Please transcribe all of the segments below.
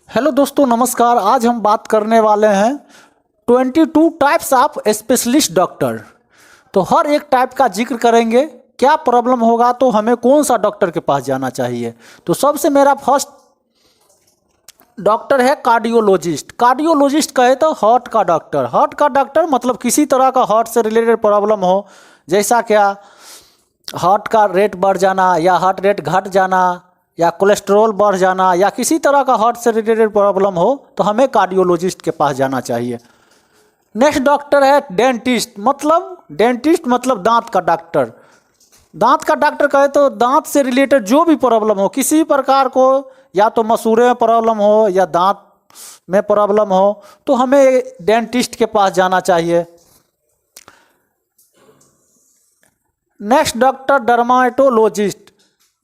Hello दोस्तों, नमस्कार। आज हम बात करने वाले हैं 22 टाइप्स ऑफ स्पेशलिस्ट डॉक्टर। तो हर एक टाइप का जिक्र करेंगे, क्या प्रॉब्लम होगा तो हमें कौन सा डॉक्टर के पास जाना चाहिए। तो सबसे मेरा फर्स्ट डॉक्टर है कार्डियोलॉजिस्ट। कार्डियोलॉजिस्ट कहे तो हार्ट का डॉक्टर। हार्ट का डॉक्टर मतलब किसी तरह का हार्ट से रिलेटेड प्रॉब्लम हो, जैसा क्या हार्ट का रेट बढ़ जाना या हार्ट रेट घट जाना या कोलेस्ट्रॉल बढ़ जाना या किसी तरह का हार्ट से रिलेटेड प्रॉब्लम हो तो हमें कार्डियोलॉजिस्ट के पास जाना चाहिए। नेक्स्ट डॉक्टर है डेंटिस्ट। डेंटिस्ट मतलब दांत का डॉक्टर। दांत का डॉक्टर कहे तो दांत से रिलेटेड जो भी प्रॉब्लम हो, किसी भी प्रकार को, या तो मसूड़े में प्रॉब्लम हो या दांत में प्रॉब्लम हो, तो हमें डेंटिस्ट के पास जाना चाहिए। Next doctor dermatologist.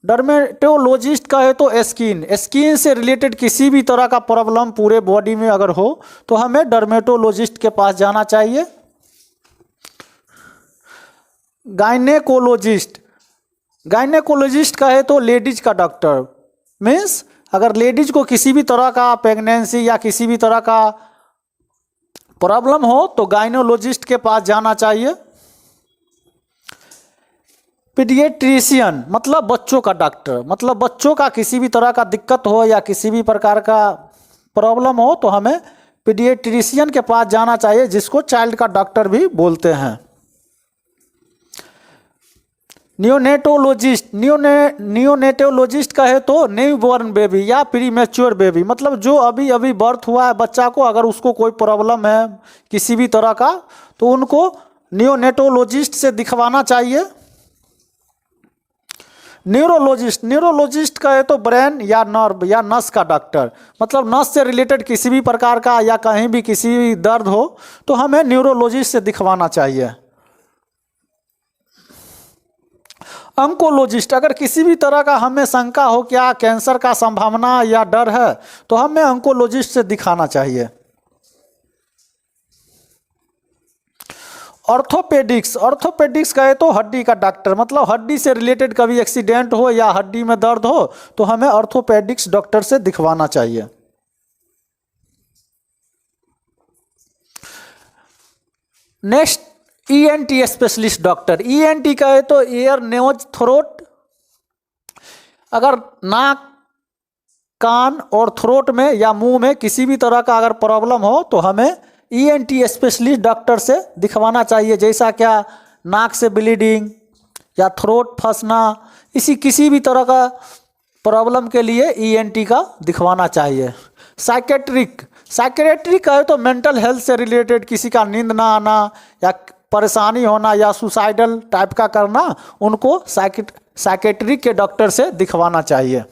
डर्मेटोलॉजिस्ट का है तो स्किन से रिलेटेड किसी भी तरह का प्रॉब्लम पूरे बॉडी में अगर हो तो हमें डर्मेटोलॉजिस्ट के पास जाना चाहिए। गायनेकोलॉजिस्ट। गायनेकोलॉजिस्ट का है तो लेडीज का डॉक्टर। मीन्स अगर लेडीज को किसी भी तरह का प्रेगनेंसी या किसी भी तरह का प्रॉब्लम हो तो गायनोलॉजिस्ट के पास जाना चाहिए। पीडियाट्रिशियन मतलब बच्चों का डॉक्टर। मतलब बच्चों का किसी भी तरह का दिक्कत हो या किसी भी प्रकार का प्रॉब्लम हो तो हमें पीडियाट्रिशियन के पास जाना चाहिए, जिसको चाइल्ड का डॉक्टर भी बोलते हैं। नियोनेटोलॉजिस्ट। नियोनेटोलॉजिस्ट का है तो न्यू बॉर्न बेबी या प्री मैच्योर बेबी, मतलब जो अभी अभी बर्थ हुआ है बच्चा को, अगर उसको कोई प्रॉब्लम है किसी भी तरह का तो उनको नियोनेटोलॉजिस्ट से दिखवाना चाहिए। न्यूरोलॉजिस्ट का है तो ब्रेन या नर्व या नस का डॉक्टर। मतलब नस से रिलेटेड किसी भी प्रकार का या कहीं भी किसी भी दर्द हो तो हमें न्यूरोलॉजिस्ट से दिखवाना चाहिए। ऑन्कोलॉजिस्ट। अगर किसी भी तरह का हमें शंका हो क्या कैंसर का संभावना या डर है तो हमें ऑन्कोलॉजिस्ट से दिखाना चाहिए। ऑर्थोपेडिक्स कहे तो हड्डी का डॉक्टर। मतलब हड्डी से रिलेटेड कभी एक्सीडेंट हो या हड्डी में दर्द हो तो हमें ऑर्थोपेडिक्स डॉक्टर से दिखवाना चाहिए। Next ENT specialist doctor. ENT कहे तो ईयर नोज थ्रोट। अगर नाक कान और थ्रोट में या मुंह में किसी भी तरह का अगर प्रॉब्लम हो तो हमें ईएनटी स्पेशलिस्ट डॉक्टर से दिखवाना चाहिए, जैसा क्या नाक से ब्लीडिंग या थ्रोट फंसना, किसी भी तरह का प्रॉब्लम के लिए ईएनटी का दिखवाना चाहिए। साइकेट्रिक का है तो मेंटल हेल्थ से रिलेटेड किसी का नींद ना आना या परेशानी होना या सुसाइडल टाइप का करना, उनको साइकेट्रिक के डॉक्टर से दिखवाना चाहिए।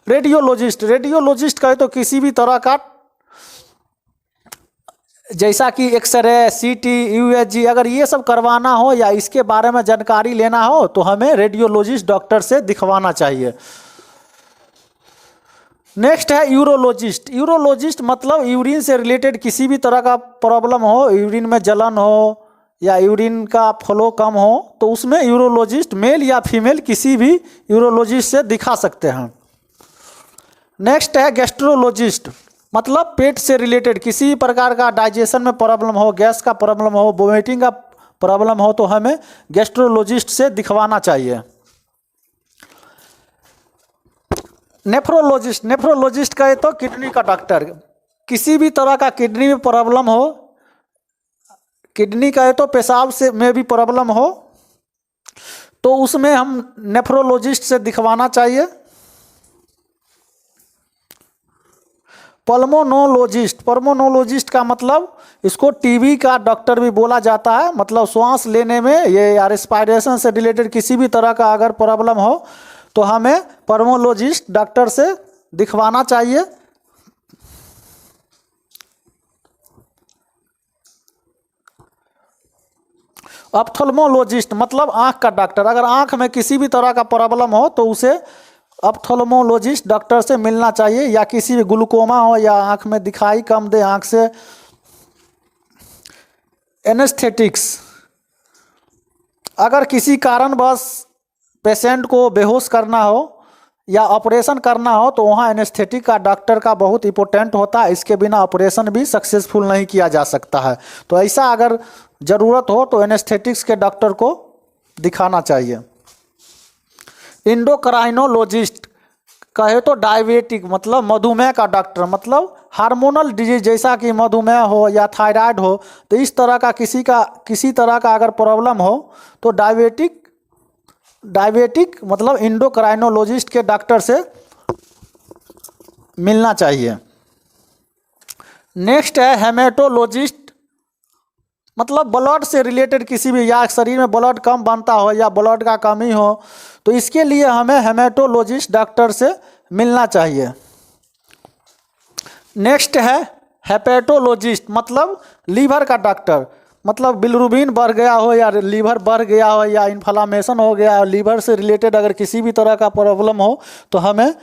रेडियोलॉजिस्ट का है तो किसी भी तरह का जैसा कि एक्सरे, सीटी, यूएसजी, अगर ये सब करवाना हो या इसके बारे में जानकारी लेना हो तो हमें रेडियोलॉजिस्ट डॉक्टर से दिखवाना चाहिए। नेक्स्ट है यूरोलॉजिस्ट मतलब यूरिन से रिलेटेड किसी भी तरह का प्रॉब्लम हो, यूरिन में जलन हो या यूरिन का फ्लो कम हो तो उसमें यूरोलॉजिस्ट मेल या फीमेल किसी भी यूरोलॉजिस्ट से दिखा सकते हैं। नेक्स्ट है गैस्ट्रोलॉजिस्ट। मतलब पेट से रिलेटेड किसी प्रकार का डाइजेशन में प्रॉब्लम हो, गैस का प्रॉब्लम हो, वोमिटिंग का प्रॉब्लम हो तो हमें गैस्ट्रोलॉजिस्ट से दिखवाना चाहिए। नेफ्रोलॉजिस्ट कहे तो किडनी का डॉक्टर। किसी भी तरह का किडनी में प्रॉब्लम हो, किडनी कहे तो पेशाब से में भी प्रॉब्लम हो तो उसमें हम नेफ्रोलॉजिस्ट से दिखवाना चाहिए। पल्मोनोलॉजिस्ट का मतलब इसको टीबी का डॉक्टर भी बोला जाता है। मतलब श्वास लेने में ये या रेस्पिरेशन से रिलेटेड किसी भी तरह का अगर प्रॉब्लम हो तो हमें पल्मोनोलॉजिस्ट डॉक्टर से दिखवाना चाहिए। ऑप्थेल्मोलॉजिस्ट मतलब आँख का डॉक्टर। अगर आँख में किसी भी तरह का प्रॉब्लम हो तो उसे ऑप्थेल्मोलॉजिस्ट डॉक्टर से मिलना चाहिए, या किसी भी ग्लूकोमा हो या आँख में दिखाई कम दे आँख से। एनेस्थेटिक्स। अगर किसी कारणवश पेशेंट को बेहोश करना हो या ऑपरेशन करना हो तो वहाँ एनेस्थेटिक का डॉक्टर का बहुत इंपॉर्टेंट होता है। इसके बिना ऑपरेशन भी सक्सेसफुल नहीं किया जा सकता है। तो ऐसा अगर ज़रूरत हो तो एनेस्थेटिक्स के डॉक्टर को दिखाना चाहिए। इंडोक्राइनोलॉजिस्ट कहे तो डायबिटिक मतलब मधुमेह का डॉक्टर, मतलब हार्मोनल डिजीज जैसा कि मधुमेह हो या थायराइड हो, तो इस तरह का किसी तरह का अगर प्रॉब्लम हो तो डायबिटिक मतलब इंडोक्राइनोलॉजिस्ट के डॉक्टर से मिलना चाहिए। नेक्स्ट है हेमेटोलॉजिस्ट, मतलब ब्लड से रिलेटेड किसी भी, या शरीर में ब्लड कम बनता हो या ब्लड का कमी हो तो इसके लिए हमें हेमेटोलॉजिस्ट डॉक्टर से मिलना चाहिए। नेक्स्ट है हेपेटोलॉजिस्ट, मतलब लीवर का डॉक्टर, मतलब बिलिरुबिन बढ़ गया हो या लीवर बढ़ गया हो या इन्फ्लामेशन हो गया हो, लीवर से रिलेटेड अगर किसी भी तरह का प्रॉब्लम हो तो हमें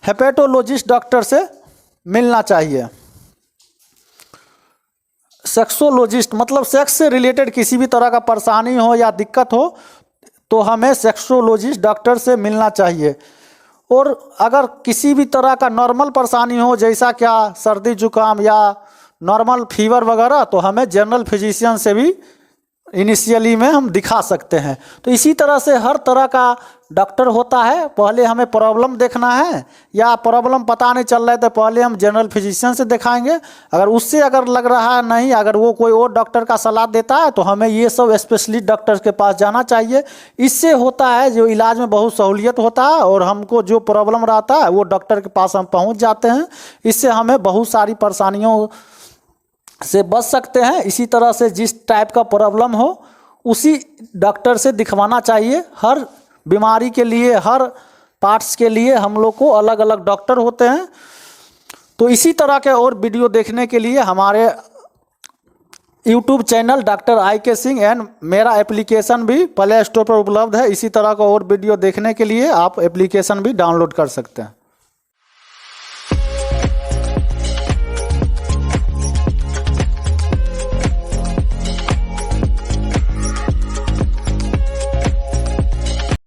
हेपेटोलॉजिस्ट डॉक्टर से मिलना चाहिए। सेक्सोलॉजिस्ट, मतलब सेक्स से रिलेटेड किसी भी तरह का परेशानी हो या दिक्कत हो तो हमें सेक्सोलॉजिस्ट डॉक्टर से मिलना चाहिए। और अगर किसी भी तरह का नॉर्मल परेशानी हो जैसा क्या सर्दी जुकाम या नॉर्मल फीवर वगैरह, तो हमें जनरल फिजिशियन से भी इनिशियली में हम दिखा सकते हैं। तो इसी तरह से हर तरह का डॉक्टर होता है। पहले हमें प्रॉब्लम देखना है या प्रॉब्लम पता नहीं चल रहा है तो पहले हम जनरल फिजिशियन से दिखाएंगे। अगर उससे अगर लग रहा है नहीं, अगर वो कोई और डॉक्टर का सलाह देता है तो हमें ये सब स्पेशलिस्ट डॉक्टर के पास जाना चाहिए। इससे होता है जो इलाज में बहुत सहूलियत होता है और हमको जो प्रॉब्लम रहता है वो डॉक्टर के पास हम पहुँच जाते हैं। इससे हमें बहुत सारी परेशानियों से बच सकते हैं। इसी तरह से जिस टाइप का प्रॉब्लम हो उसी डॉक्टर से दिखवाना चाहिए। हर बीमारी के लिए, हर पार्ट्स के लिए हम लोग को अलग अलग डॉक्टर होते हैं। तो इसी तरह के और वीडियो देखने के लिए हमारे YouTube channel doctor IK Singh and मेरा एप्लीकेशन भी प्ले स्टोर पर उपलब्ध है। इसी तरह का और वीडियो देखने के लिए आप एप्लीकेशन भी डाउनलोड कर सकते हैं।